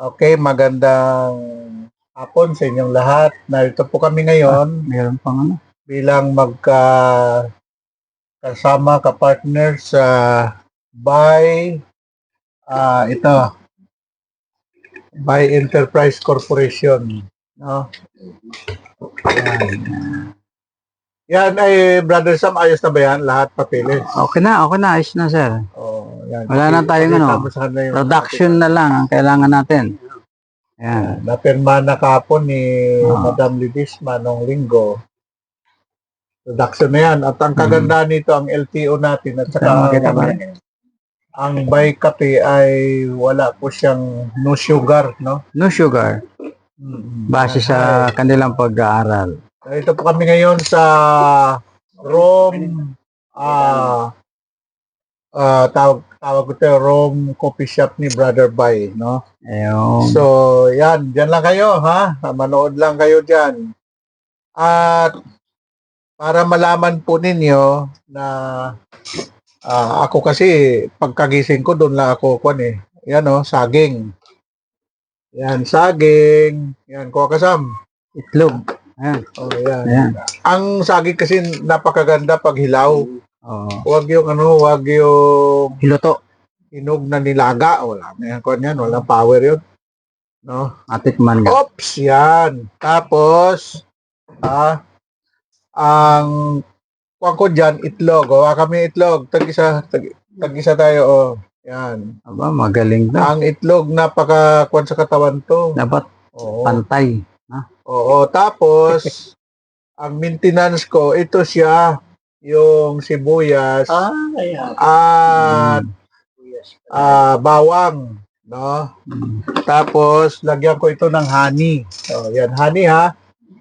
Okay, magandang hapon sa inyong lahat. Narito po kami ngayon Meron pang ano. bilang kasama ka-partner sa ito, by Enterprise Corporation. No? Yan ay, Brother Sam, ayos na ba yan? Lahat papeles? Okay na, ayos na sir. Oh, yan. Wala na tayong Pakita ano, mo sa kanila yung production na lang ang kailangan natin. Yan. napirma na kahapon ni Ah. Madam Lidisma nung linggo. Production na yan. At ang kagandahan nito, ang LTO natin at saka Makita ba? ang Buy Kape ay wala po siyang no sugar, no? No sugar. Base sa kanilang pag-aaral. Ito po kami ngayon sa Rome, tawag ko ito, Rome Coffee Shop ni Brother Bay, no? Ayun. So, yan, dyan lang kayo, ha? Manood lang kayo dyan. At para malaman po ninyo na ako kasi pagkagising ko doon lang ako Yan saging. Yan saging. Yan kuha kasam. Itlog. Ayan. Oh, yan. Ayan. Ang saging kasi napakaganda pag hilaw. Oo. Huwag yung Hiluto. hinog na nilaga. Wala na yan. Walang power yun. No? Atikman ka. Oops, yan. Tapos, ang kuha ko dyan, itlog. Gawa kami itlog. Tag-isa tayo. Oh. Yan. Aba, magaling na. Ang itlog, napaka-kuwan sa katawan to. Dapat Oo. pantay. Oo. Tapos, ang maintenance ko, ito siya, yung sibuyas at bawang. No? Tapos, lagyan ko ito ng honey. So, yan, honey ha.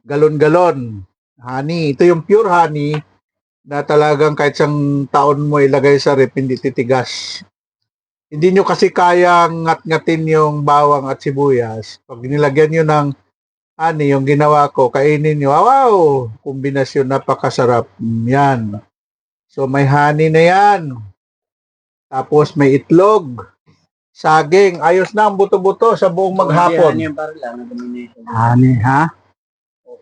Galon-galon. Honey. Ito yung pure honey na talagang kahit isang taon mo ilagay sa rep, hindi titigas. Hindi nyo kasi kayang ngat-ngatin yung bawang at sibuyas. Pag nilagyan nyo ng honey, yung ginawa ko, kainin nyo, wow! Kombinasyon, napakasarap. Yan. So, may honey na yan. Tapos, may itlog. Saging. Ayos na ang buto-buto sa buong maghapon. Honey, ha?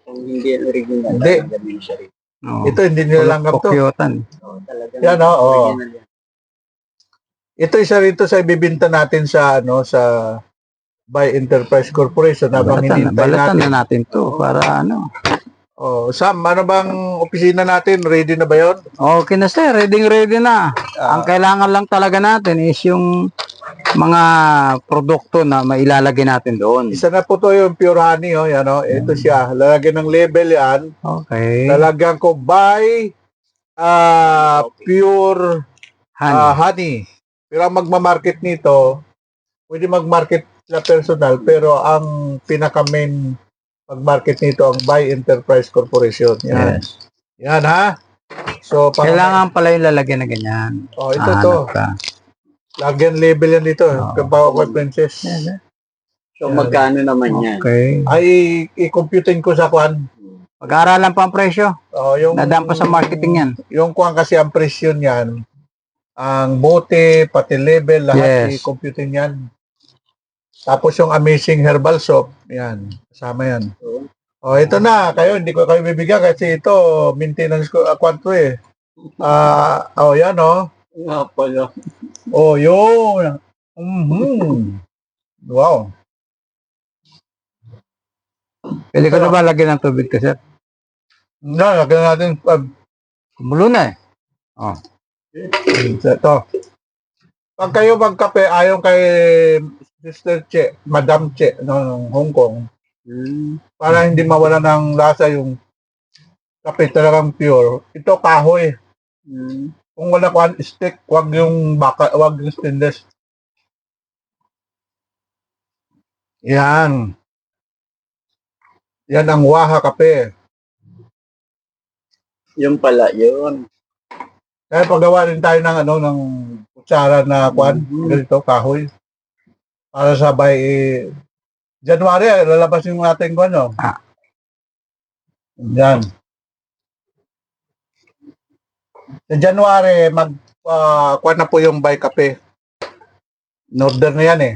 Kung hindi yan original, Hindi. gagawin siya rin. Oo. Ito, hindi nilalanggap to. Pokyotan. Talagang Yan, oo. original yan. Ito isa rito sa ibibinta natin sa by Enterprise Corporation habang hinintay Balatan natin. na natin to para ano. Oh, Sam, ano bang opisina natin? Ready na ba 'yon? Okay na sir, ready na. Ang kailangan lang talaga natin is yung mga produkto na mailalagay natin doon. Isa na po to yung pure honey, yan Ito siya. Lalagyan ng label yan. Okay. Lalagyan ko by pure honey. Pero ang magmamarket nito, pwede magmarket na personal, pero ang pinaka-main mag-market nito ang Buy Enterprise Corporation. Yan. Yes. Yan ha. So, Kailangan pala yung lalagyan na ganyan. Oh, ito to. Ka. Lagyan label yan dito. Oo. Kabawa ko princess. So, magkano naman yan? Okay. Ay, i-computing ko sa kwan. Pag-aaralan pa ang presyo. Oh, yung Nadaan pa sa marketing yan. Yung kwan kasi ang presyo niyan, ang bote, pati label, lahat Yes. i-computing yan. Tapos yung Amazing Herbal Soap, yan. Kasama yan. Oh, ito na. Hindi ko kayo bibigyan kasi ito, maintenance ko, kwanto eh. Yan Nga pala. Oh, yun. Wow. Pwede ko na ba lagyan ng tubig ka, sir? Lagyan natin. Kumulo na eh. Oh. Ito. Pag kayo magkape, ayon kay Sister Che, Madam Che, ng Hong Kong, para hindi mawala ng lasa yung kape talagang pure. Ito kahoy. Kung wala kwan stick, wag yung stainless. Yan. Yan ang Waha kape. Yung pala, yun. Kaya paggawa rin tayo ng kutsara na kwan, ganito, kahoy. Para sabay, January, lalabas yung ating kwan, Yan. Sa January, kwan na po yung Buy Kape. In-order na yan eh.